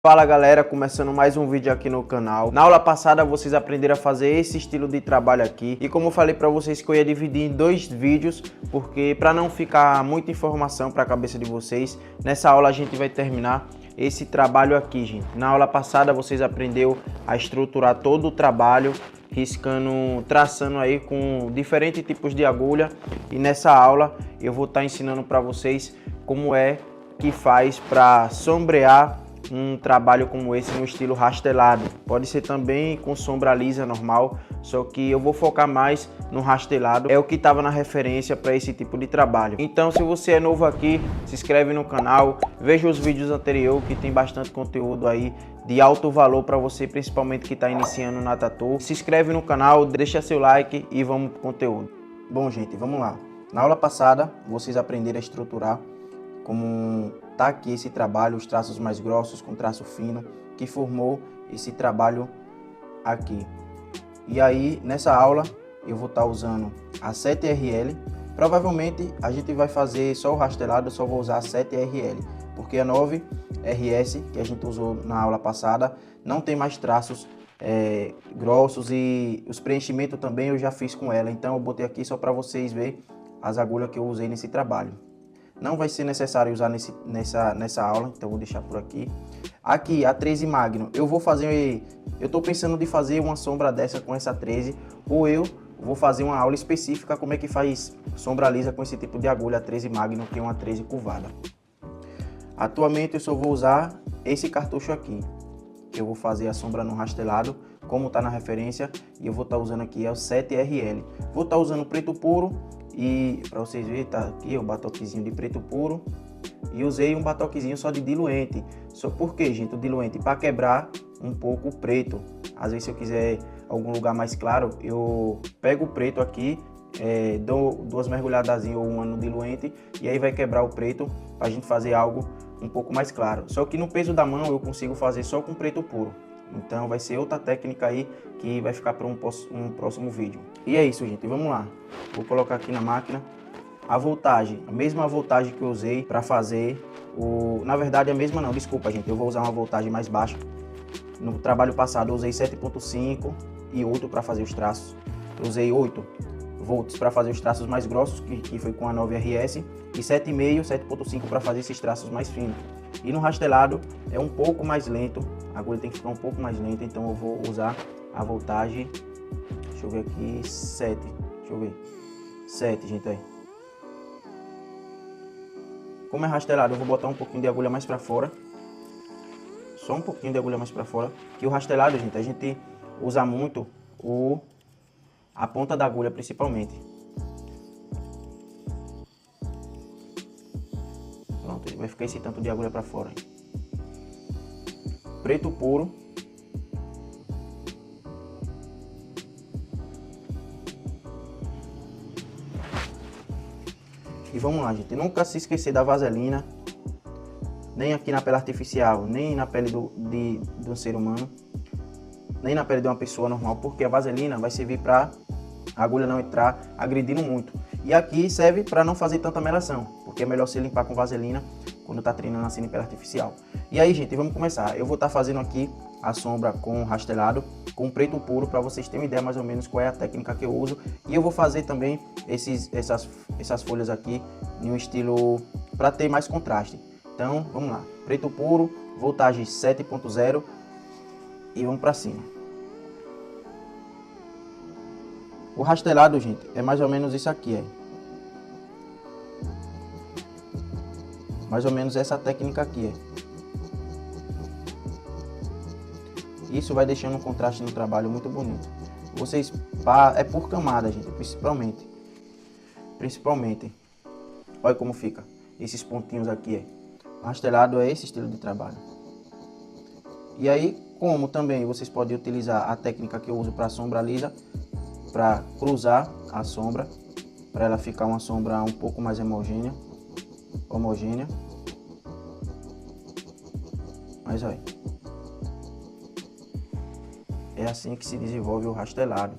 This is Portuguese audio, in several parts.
Fala galera, começando mais um vídeo aqui no canal. Na aula passada vocês aprenderam a fazer esse estilo de trabalho aqui e como eu falei para vocês que eu ia dividir em dois vídeos, porque para não ficar muita informação para a cabeça de vocês, nessa aula a gente vai terminar esse trabalho aqui, gente. Na aula passada vocês aprenderam a estruturar todo o trabalho, riscando, traçando aí com diferentes tipos de agulha, e nessa aula eu vou estar ensinando para vocês como é que faz para sombrear um trabalho como esse no estilo rastelado. Pode ser também com sombra lisa normal, só que eu vou focar mais no rastelado, é o que estava na referência para esse tipo de trabalho. Então, se você é novo aqui, se inscreve no canal, veja os vídeos anteriores que tem bastante conteúdo aí de alto valor para você, principalmente que está iniciando na tatu. Se inscreve no canal, deixa seu like e vamos pro conteúdo. Bom, gente, vamos lá. Na aula passada, vocês aprenderam a estruturar como tá aqui esse trabalho, os traços mais grossos com traço fino, que formou esse trabalho aqui. E aí, nessa aula, eu vou estar usando a 7RL. Provavelmente, a gente vai fazer só o rastelado, eu só vou usar a 7RL, porque a 9RS, que a gente usou na aula passada, não tem mais traços grossos, e os preenchimentos também eu já fiz com ela. Então, eu botei aqui só para vocês verem as agulhas que eu usei nesse trabalho. Não vai ser necessário usar nessa aula, então vou deixar por aqui. Aqui, a 13 Magnum, eu tô pensando de fazer uma sombra dessa com essa 13, ou eu vou fazer uma aula específica como é que faz sombra lisa com esse tipo de agulha 13 Magnum, que é uma 13 curvada. Atualmente eu só vou usar esse cartucho aqui, que eu vou fazer a sombra no rastelado, como tá na referência, e eu vou estar usando aqui é o 7RL. Vou estar usando preto puro. E para vocês verem, tá aqui o batoquezinho de preto puro, e usei um batoquezinho só de diluente. Só porque, gente, o diluente para quebrar um pouco o preto. Às vezes, se eu quiser algum lugar mais claro, eu pego o preto aqui, dou duas mergulhadas ou uma no diluente, e aí vai quebrar o preto para a gente fazer algo um pouco mais claro. Só que no peso da mão eu consigo fazer só com preto puro. Então vai ser outra técnica aí que vai ficar para um próximo vídeo. E é isso, gente, vamos lá. Vou colocar aqui na máquina a voltagem, a mesma voltagem que eu usei para fazer na verdade a mesma não, desculpa, gente, eu vou usar uma voltagem mais baixa. No trabalho passado eu usei 7.5 e 8 para fazer os traços. Eu usei 8 volts para fazer os traços mais grossos, que foi com a 9RS, e 7,5, 7.5 para fazer esses traços mais finos. E no rastelado é um pouco mais lento, a agulha tem que ficar um pouco mais lenta, então eu vou usar a voltagem, deixa eu ver aqui, 7, deixa eu ver, 7, gente, aí. Como é rastelado, eu vou botar um pouquinho de agulha mais para fora, só um pouquinho de agulha mais para fora, que o rastelado, gente, a gente usa muito a ponta da agulha principalmente. Pronto, ele vai ficar esse tanto de agulha para fora. Preto puro. E vamos lá, gente. Nunca se esquecer da vaselina. Nem aqui na pele artificial, nem na pele do ser humano, nem na pele de uma pessoa normal, porque a vaselina vai servir para a agulha não entrar agredindo muito. E aqui serve para não fazer tanta melação, porque é melhor você limpar com vaselina quando tá treinando assim em pele artificial. E aí, gente, vamos começar. Eu vou estar fazendo aqui a sombra com rastelado, com preto puro, para vocês terem uma ideia mais ou menos qual é a técnica que eu uso. E eu vou fazer também essas folhas aqui em um estilo para ter mais contraste. Então, vamos lá. Preto puro, voltagem 7.0 e vamos para cima. O rastelado, gente, é mais ou menos isso aqui, mais ou menos essa técnica aqui, Isso vai deixando um contraste no trabalho muito bonito. Vocês, é por camada, gente, principalmente. Olha como fica esses pontinhos aqui, O rastelado é esse estilo de trabalho. E aí, como também vocês podem utilizar a técnica que eu uso para sombra lisa, para cruzar a sombra, para ela ficar uma sombra um pouco mais homogênea. Mas olha, é assim que se desenvolve o rastelado.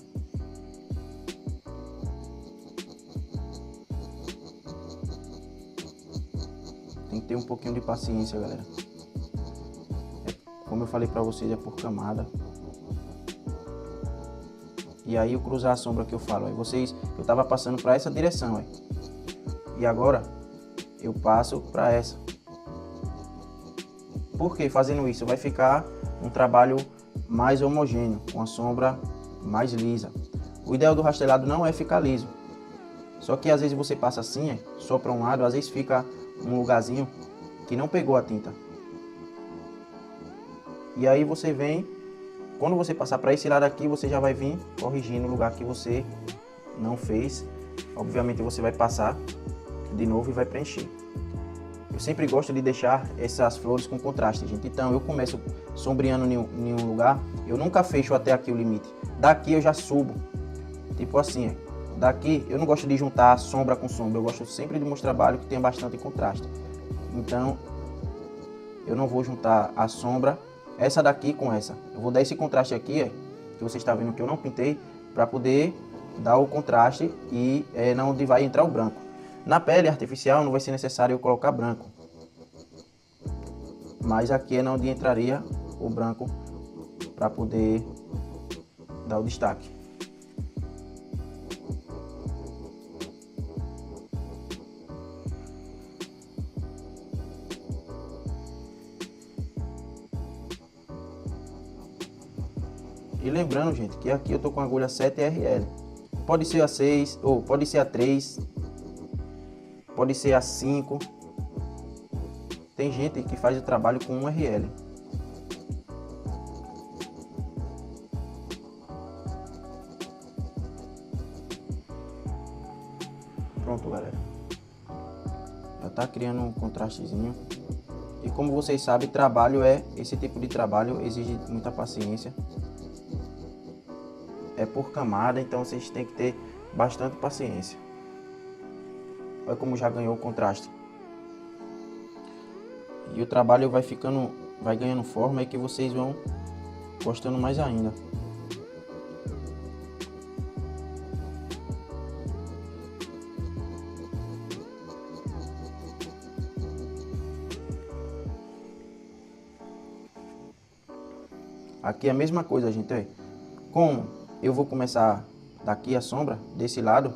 Tem que ter um pouquinho de paciência, galera. como eu falei para vocês, é por camada. E aí o cruzar a sombra que eu falo, aí eu tava passando para essa direção, aí. E agora eu passo para essa. Por que fazendo isso? Vai ficar um trabalho mais homogêneo, com a sombra mais lisa. O ideal do rastelado não é ficar liso. Só que às vezes você passa assim, só para um lado, às vezes fica um lugarzinho que não pegou a tinta. E aí você vem, quando você passar para esse lado aqui, você já vai vir corrigindo o lugar que você não fez. Obviamente você vai passar de novo e vai preencher. Eu sempre gosto de deixar essas flores com contraste, gente. Então eu começo sombreando em um lugar, eu nunca fecho até aqui o limite. Daqui eu já subo, tipo assim, daqui eu não gosto de juntar sombra com sombra, eu gosto sempre de mostrar trabalho que tenha bastante contraste. Então eu não vou juntar a sombra, essa daqui com essa. Eu vou dar esse contraste aqui, que você está vendo que eu não pintei, para poder dar o contraste e não onde vai entrar o branco. Na pele artificial não vai ser necessário eu colocar branco, mas aqui é onde entraria o branco para poder dar o destaque. E lembrando, gente, que aqui eu tô com a agulha 7RL. Pode ser a 6, ou pode ser a 3, pode ser a 5. Tem gente que faz o trabalho com 1RL. Pronto, galera. Já tá criando um contrastezinho. E como vocês sabem, esse tipo de trabalho exige muita paciência. É por camada, então vocês têm que ter bastante paciência. Olha como já ganhou o contraste. E o trabalho vai ganhando forma e que vocês vão gostando mais ainda. Aqui é a mesma coisa, gente. Como eu vou começar daqui a sombra, desse lado.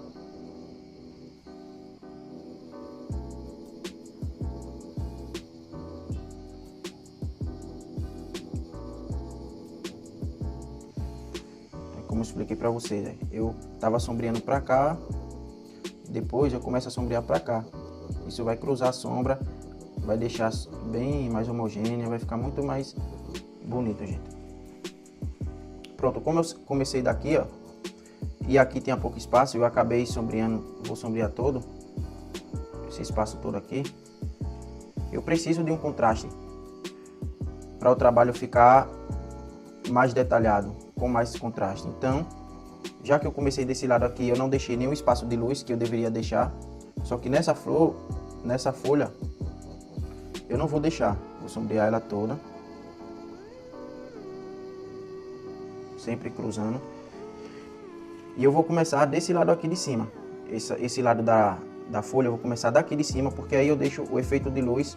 Como eu expliquei para vocês, eu tava sombreando para cá, depois eu começo a sombrear para cá. Isso vai cruzar a sombra, vai deixar bem mais homogênea, vai ficar muito mais bonito, gente. Pronto, como eu comecei daqui, e aqui tinha pouco espaço, eu acabei sombreando, vou sombrear todo, esse espaço todo aqui. Eu preciso de um contraste, para o trabalho ficar mais detalhado, com mais contraste. Então, já que eu comecei desse lado aqui, eu não deixei nenhum espaço de luz que eu deveria deixar, só que nessa flor, nessa folha, eu não vou deixar, vou sombrear ela toda. Sempre cruzando. E eu vou começar desse lado aqui de cima. Esse lado da folha eu vou começar daqui de cima, porque aí eu deixo o efeito de luz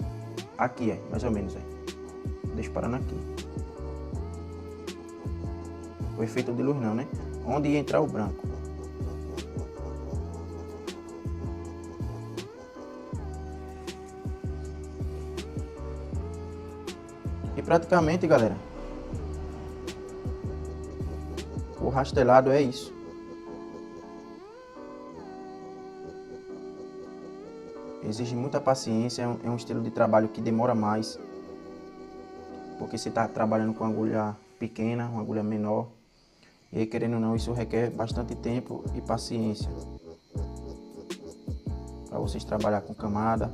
aqui, mais ou menos. Deixo parando aqui. O efeito de luz não, né? Onde ia entrar o branco. E praticamente, galera, o rastelado é isso. Exige muita paciência, é um estilo de trabalho que demora mais. Porque você está trabalhando com agulha pequena, uma agulha menor. E aí, querendo ou não, isso requer bastante tempo e paciência. Para vocês trabalhar com camada.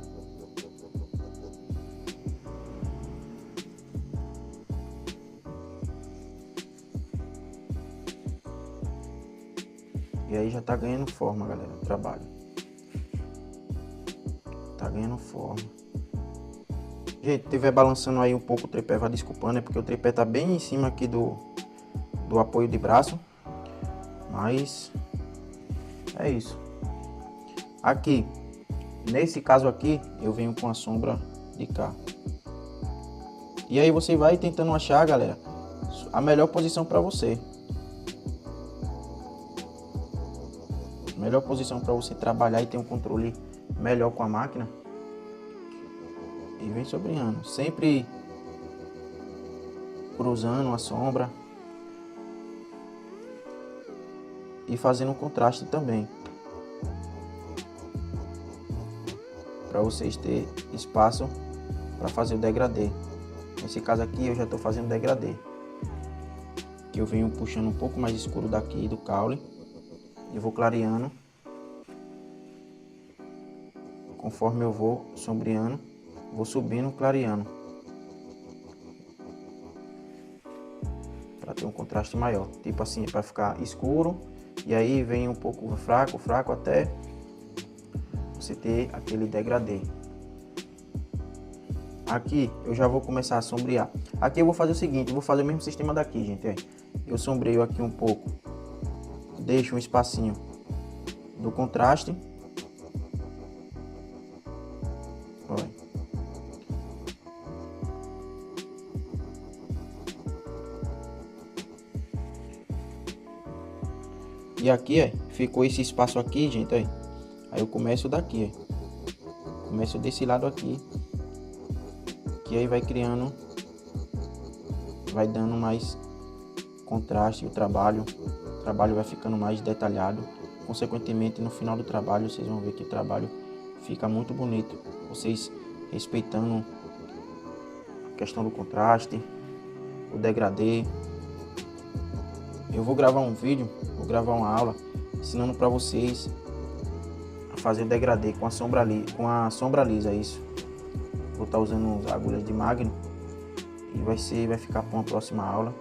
E aí já tá ganhando forma, galera, o trabalho. Tá ganhando forma. Gente, se tiver balançando aí um pouco o tripé, vai desculpando, é porque o tripé tá bem em cima aqui do apoio de braço. Mas é isso. Aqui, nesse caso aqui, eu venho com a sombra de cá. E aí você vai tentando achar, galera, a melhor posição para você. Melhor posição para você trabalhar e ter um controle melhor com a máquina. E vem sombreando, sempre cruzando a sombra e fazendo um contraste também, para vocês ter espaço para fazer o degradê. Nesse caso aqui eu já estou fazendo degradê, que eu venho puxando um pouco mais escuro daqui do caule e vou clareando conforme eu vou sombreando, vou subindo, clareando, para ter um contraste maior, tipo assim, para ficar escuro e aí vem um pouco fraco até você ter aquele degradê. Aqui eu já vou começar a sombrear. Aqui eu vou fazer o seguinte, eu vou fazer o mesmo sistema daqui, gente. Eu sombreio aqui um pouco, deixo um espacinho do contraste. Olha. E aqui, ficou esse espaço aqui, gente, aí eu começo daqui, começo desse lado aqui, que aí vai criando, vai dando mais contraste, o trabalho vai ficando mais detalhado. Consequentemente, no final do trabalho, vocês vão ver que o trabalho fica muito bonito, vocês respeitando a questão do contraste, o degradê. Eu vou gravar um vídeo, vou gravar uma aula ensinando para vocês a fazer o degradê com a sombra lisa, isso. Vou estar usando as agulhas de Magno e vai ficar para uma próxima aula.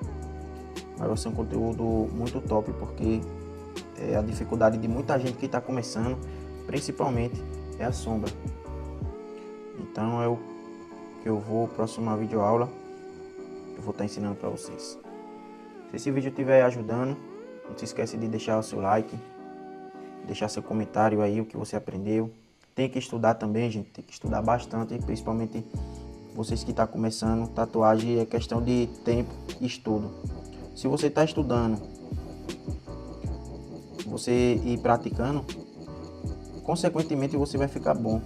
Mas vai ser um conteúdo muito top, porque é a dificuldade de muita gente que está começando, principalmente, é a sombra. Então é o que eu vou, próxima videoaula, eu vou estar ensinando para vocês. Se esse vídeo estiver ajudando, não se esquece de deixar o seu like, deixar seu comentário aí, o que você aprendeu. Tem que estudar também, gente, tem que estudar bastante, principalmente vocês que estão começando. Tatuagem é questão de tempo e estudo. Se você está estudando, você ir praticando, consequentemente você vai ficar bom.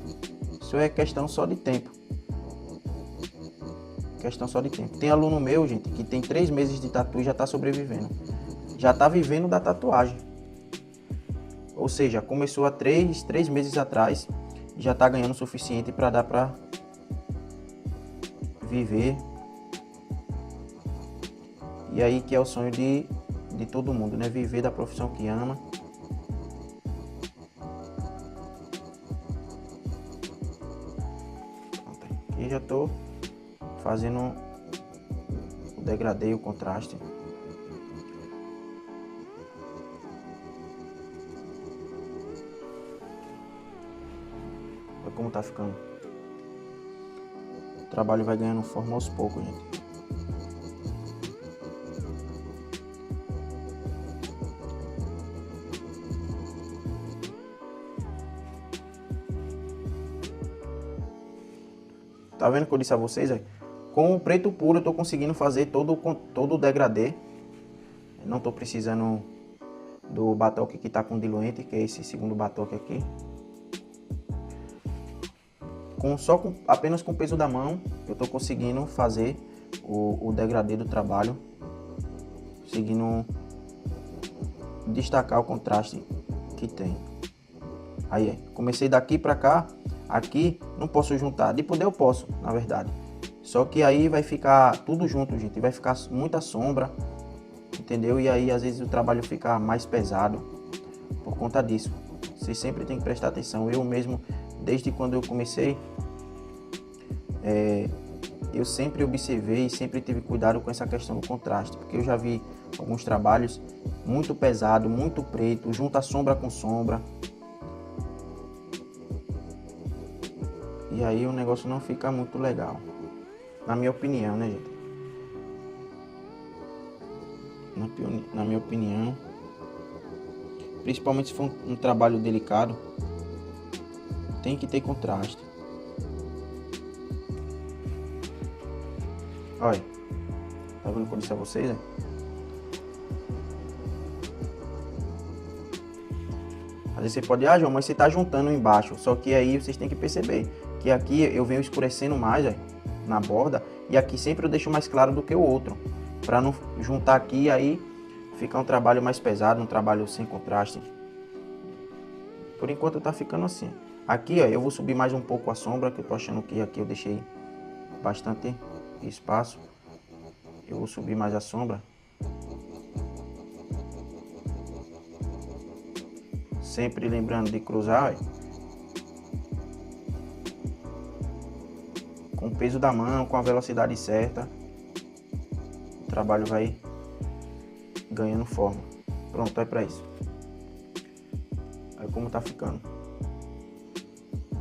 Isso é questão só de tempo. Questão só de tempo. Tem aluno meu, gente, que tem 3 meses de tatu e já está sobrevivendo. Já está vivendo da tatuagem. Ou seja, começou há 3 meses atrás e já está ganhando o suficiente para dar para viver. E aí que é o sonho de todo mundo, né? Viver da profissão que ama. Aqui já estou fazendo o degradê, o contraste. Olha como tá ficando. O trabalho vai ganhando forma aos poucos, gente. Tá vendo que eu disse a vocês, aí? Com o preto puro eu tô conseguindo fazer todo o degradê. Não tô precisando do batoque que tá com diluente, que é esse segundo batoque aqui. Apenas com o peso da mão eu tô conseguindo fazer o degradê do trabalho, conseguindo destacar o contraste que tem. Aí, comecei daqui pra cá. Aqui não posso juntar, de poder eu posso, na verdade. Só que aí vai ficar tudo junto, gente. Vai ficar muita sombra, entendeu? E aí às vezes o trabalho fica mais pesado por conta disso. Vocês sempre tem que prestar atenção. Eu mesmo, desde quando eu comecei, eu sempre observei e sempre tive cuidado com essa questão do contraste. Porque eu já vi alguns trabalhos muito pesado, muito preto, junta sombra com sombra. E aí o negócio não fica muito legal, na minha opinião, né, gente? Na minha opinião, principalmente se for um trabalho delicado, tem que ter contraste. Olha, tá vendo o que eu disse a vocês, né? Às vezes você pode, João, mas você tá juntando embaixo. Só que aí vocês têm que perceber que aqui eu venho escurecendo mais, ó, na borda. E aqui sempre eu deixo mais claro do que o outro. Pra não juntar aqui e aí ficar um trabalho mais pesado, um trabalho sem contraste. Por enquanto tá ficando assim. Aqui, ó, eu vou subir mais um pouco a sombra, que eu tô achando que aqui eu deixei bastante espaço. Eu vou subir mais a sombra. Sempre lembrando de cruzar, ó, com o peso da mão, com a velocidade certa. O trabalho vai ganhando forma. Pronto, é pra isso. Olha como tá ficando.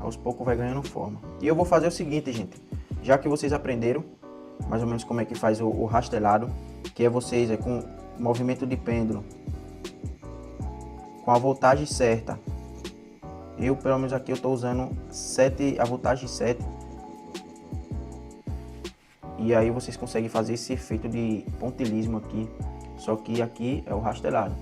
Aos poucos vai ganhando forma. E eu vou fazer o seguinte, gente. Já que vocês aprenderam mais ou menos como é que faz o rastelado, que é vocês com movimento de pêndulo, com a voltagem certa. Eu, pelo menos aqui, eu estou usando a voltagem 7. E aí vocês conseguem fazer esse efeito de pontilhismo aqui. Só que aqui é o rastelado.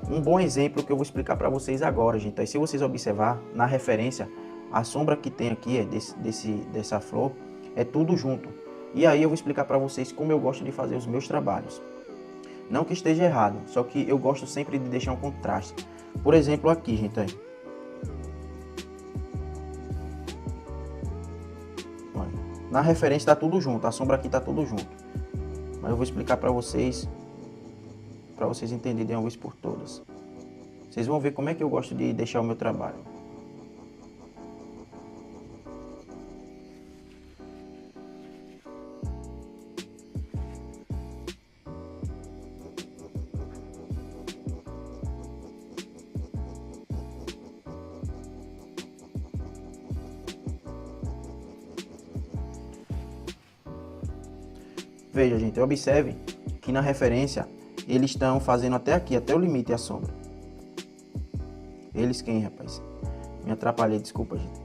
Um bom exemplo que eu vou explicar para vocês agora, gente. Aí, se vocês observar na referência, a sombra que tem aqui dessa flor é tudo junto. E aí eu vou explicar para vocês como eu gosto de fazer os meus trabalhos. Não que esteja errado, só que eu gosto sempre de deixar um contraste. Por exemplo, aqui, gente, aí. Olha, na referência está tudo junto, a sombra aqui está tudo junto. Mas eu vou explicar para vocês entenderem de uma vez por todas. Vocês vão ver como é que eu gosto de deixar o meu trabalho. Veja, gente, observe que na referência eles estão fazendo até aqui, até o limite a sombra. Eles quem, rapaz? Me atrapalhei, desculpa, gente.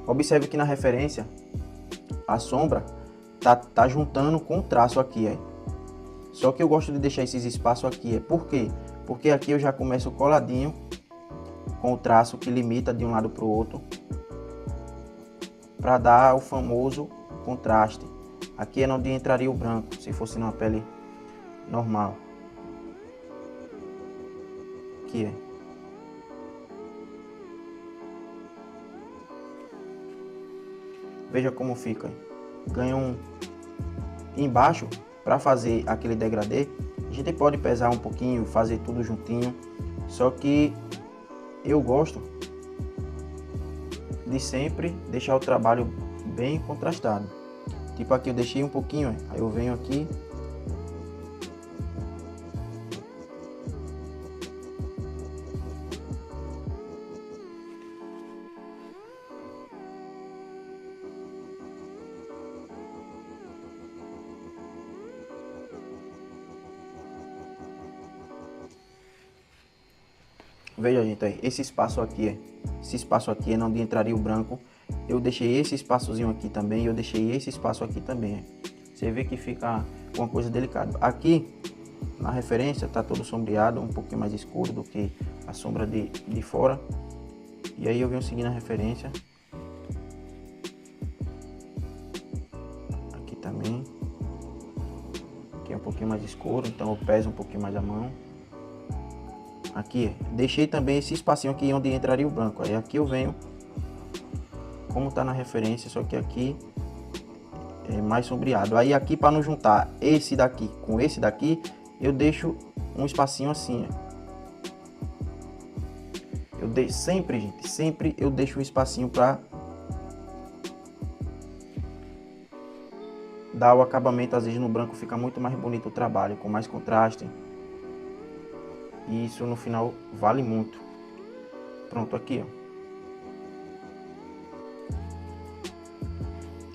Observe que na referência a sombra tá juntando com o traço aqui, é. Só que eu gosto de deixar esses espaços aqui, por quê? Porque aqui eu já começo coladinho com o traço que limita de um lado para o outro, para dar o famoso contraste. Aqui é onde entraria o branco, se fosse numa pele normal. Aqui é. Veja como fica. Ganha um embaixo, para fazer aquele degradê, a gente pode pesar um pouquinho, fazer tudo juntinho. Só que eu gosto de sempre deixar o trabalho bem contrastado. Tipo aqui eu deixei um pouquinho, aí eu venho aqui. Veja, gente, aí, esse espaço aqui é onde entraria o branco. Eu deixei esse espaçozinho aqui também, eu deixei esse espaço aqui também. Você vê que fica uma coisa delicada. Aqui, na referência, tá todo sombreado, um pouquinho mais escuro do que a sombra de fora. E aí eu venho seguindo a referência. Aqui também. Aqui é um pouquinho mais escuro, então eu peso um pouquinho mais a mão. Aqui, deixei também esse espacinho aqui onde entraria o branco. Aí aqui eu venho, como tá na referência, só que aqui é mais sombreado. Aí aqui, para não juntar esse daqui com esse daqui, eu deixo um espacinho assim, ó. Sempre, gente, sempre eu deixo um espacinho para dar o acabamento. Às vezes no branco fica muito mais bonito o trabalho, com mais contraste. E isso no final vale muito. Pronto, aqui, ó.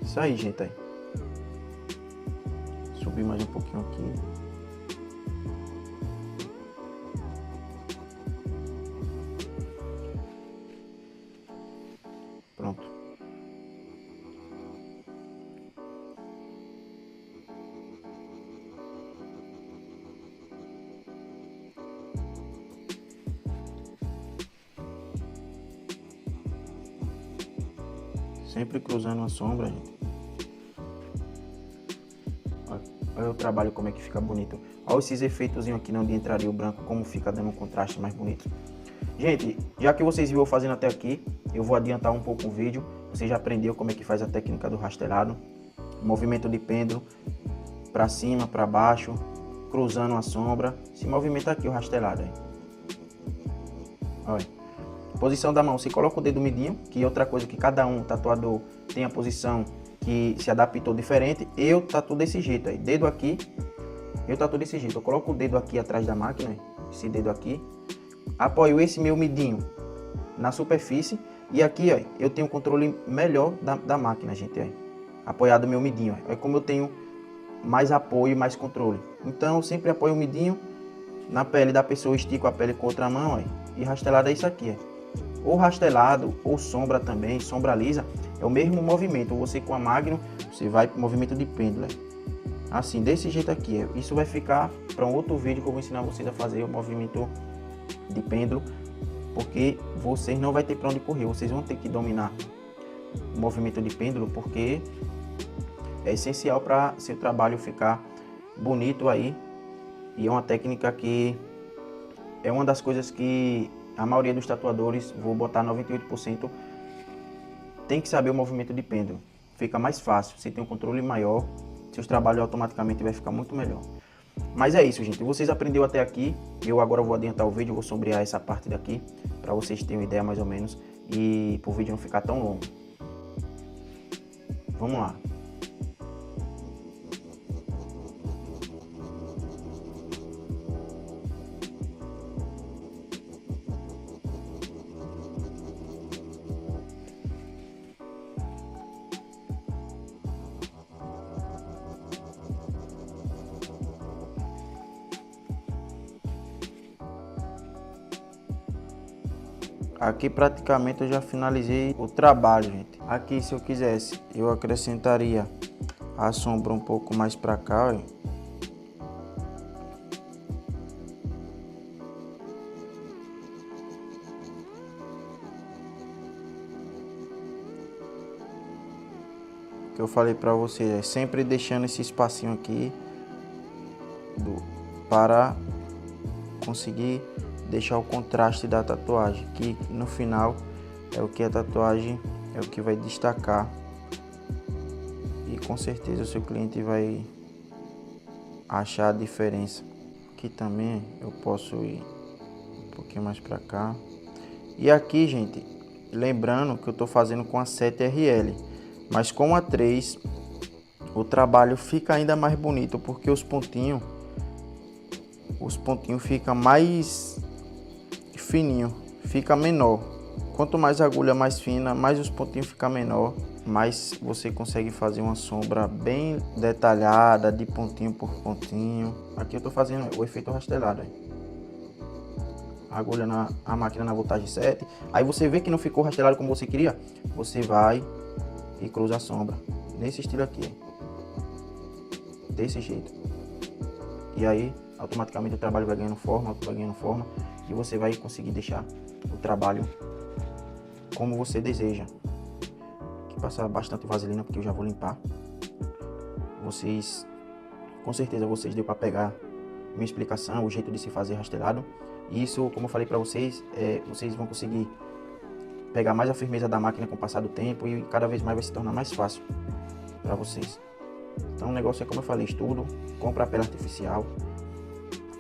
Isso aí, gente, aí. Subir mais um pouquinho aqui. Pronto. Sempre cruzando a sombra, gente. Olha o trabalho como é que fica bonito. Olha esses efeitos aqui onde entraria o branco, como fica dando um contraste mais bonito. Gente, já que vocês viram fazendo até aqui, eu vou adiantar um pouco o vídeo. Você já aprendeu como é que faz a técnica do rastelado. Movimento de pêndulo, para cima, para baixo, cruzando a sombra. Se movimenta aqui o rastelado aí. Olha. Posição da mão, você coloca o dedo midinho, que é outra coisa que cada tatuador tem a posição que se adaptou diferente. Eu tatuo desse jeito aí, dedo aqui, eu tatuo desse jeito. Eu coloco o dedo aqui atrás da máquina, esse dedo aqui, apoio esse meu midinho na superfície e aqui, ó, eu tenho um controle melhor da máquina, gente, ó, apoiado meu midinho. É como eu tenho mais apoio e mais controle. Então eu sempre apoio o midinho na pele da pessoa, estico a pele com outra mão, ó, e rastelado é isso aqui, ó. Ou rastelado, ou sombra também, sombra lisa, é o mesmo movimento. Você com a Magnum, você vai para o movimento de pêndulo. Assim, desse jeito aqui. Isso vai ficar para um outro vídeo que eu vou ensinar vocês a fazer o movimento de pêndulo. Porque vocês não vão ter para onde correr, vocês vão ter que dominar o movimento de pêndulo, porque é essencial para seu trabalho ficar bonito aí. E é uma técnica que é uma das coisas que a maioria dos tatuadores, vou botar 98%, tem que saber o movimento de pêndulo. Fica mais fácil, você tem um controle maior, seus trabalhos automaticamente vai ficar muito melhor. Mas é isso, gente. Vocês aprenderam até aqui. Eu agora vou adiantar o vídeo, vou sombrear essa parte daqui, para vocês terem uma ideia mais ou menos, e para o vídeo não ficar tão longo. Vamos lá. Aqui praticamente eu já finalizei o trabalho, gente. Aqui, se eu quisesse, eu acrescentaria a sombra um pouco mais para cá, ó. Que eu falei para vocês, é sempre deixando esse espacinho aqui para conseguir deixar o contraste da tatuagem, que no final é o que a tatuagem é o que vai destacar, e com certeza o seu cliente vai achar a diferença. Aqui também eu posso ir um pouquinho mais para cá. E aqui, gente, lembrando que eu estou fazendo com a 7RL, mas com a 3 o trabalho fica ainda mais bonito, porque os pontinhos ficam mais fininho, fica menor. Quanto mais a agulha mais fina, mais os pontinhos ficam menor, mais você consegue fazer uma sombra bem detalhada, de pontinho por pontinho. Aqui eu tô fazendo o efeito rastelado. A agulha a máquina na voltagem 7. Aí você vê que não ficou rastelado como você queria, você vai e cruza a sombra nesse estilo aqui, desse jeito. E aí automaticamente o trabalho vai ganhando forma, e você vai conseguir deixar o trabalho como você deseja. Aqui passa bastante vaselina, porque eu já vou limpar. Vocês, com certeza vocês deu para pegar minha explicação, o jeito de se fazer rastelado. E isso, como eu falei para vocês, vocês vão conseguir pegar mais a firmeza da máquina com o passar do tempo, e cada vez mais vai se tornar mais fácil para vocês. Então o negócio é, como eu falei, estudo, compra a pele artificial.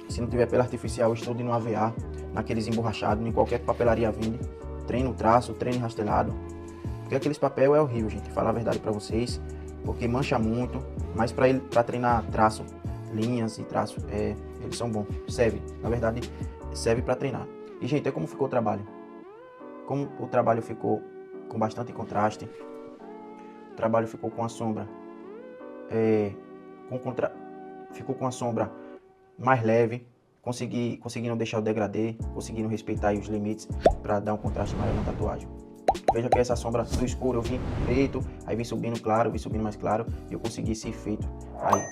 Se não tiver pele artificial, estude no AVA, naqueles emborrachados, em qualquer papelaria vende. Treine o traço, treine rastelado. Porque aqueles papel é horrível, gente, falar a verdade para vocês, porque mancha muito, mas para treinar traço, linhas e traço, eles são bons. Serve, na verdade, serve para treinar. E, gente, é como ficou o trabalho. Como o trabalho ficou com bastante contraste, o trabalho ficou com a sombra, ficou com a sombra mais leve, conseguindo deixar o degradê, conseguindo respeitar aí os limites para dar um contraste maior na tatuagem. Veja que essa sombra do escuro eu vim preto, aí vim subindo claro, vim subindo mais claro, e eu consegui esse efeito aí.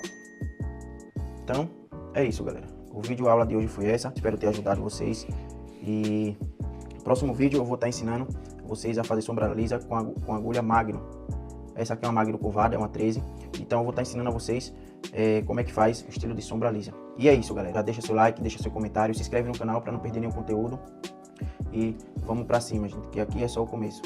Então, é isso, galera. O vídeo aula de hoje foi essa, espero ter ajudado vocês. E no próximo vídeo eu vou estar ensinando vocês a fazer sombra lisa com agulha Magno. Essa aqui é uma Magno curvada, é uma 13. Então eu vou estar ensinando a vocês como é que faz o estilo de sombra lisa. E é isso, galera. Deixa seu like, deixa seu comentário, se inscreve no canal para não perder nenhum conteúdo. E vamos para cima, gente, que aqui é só o começo.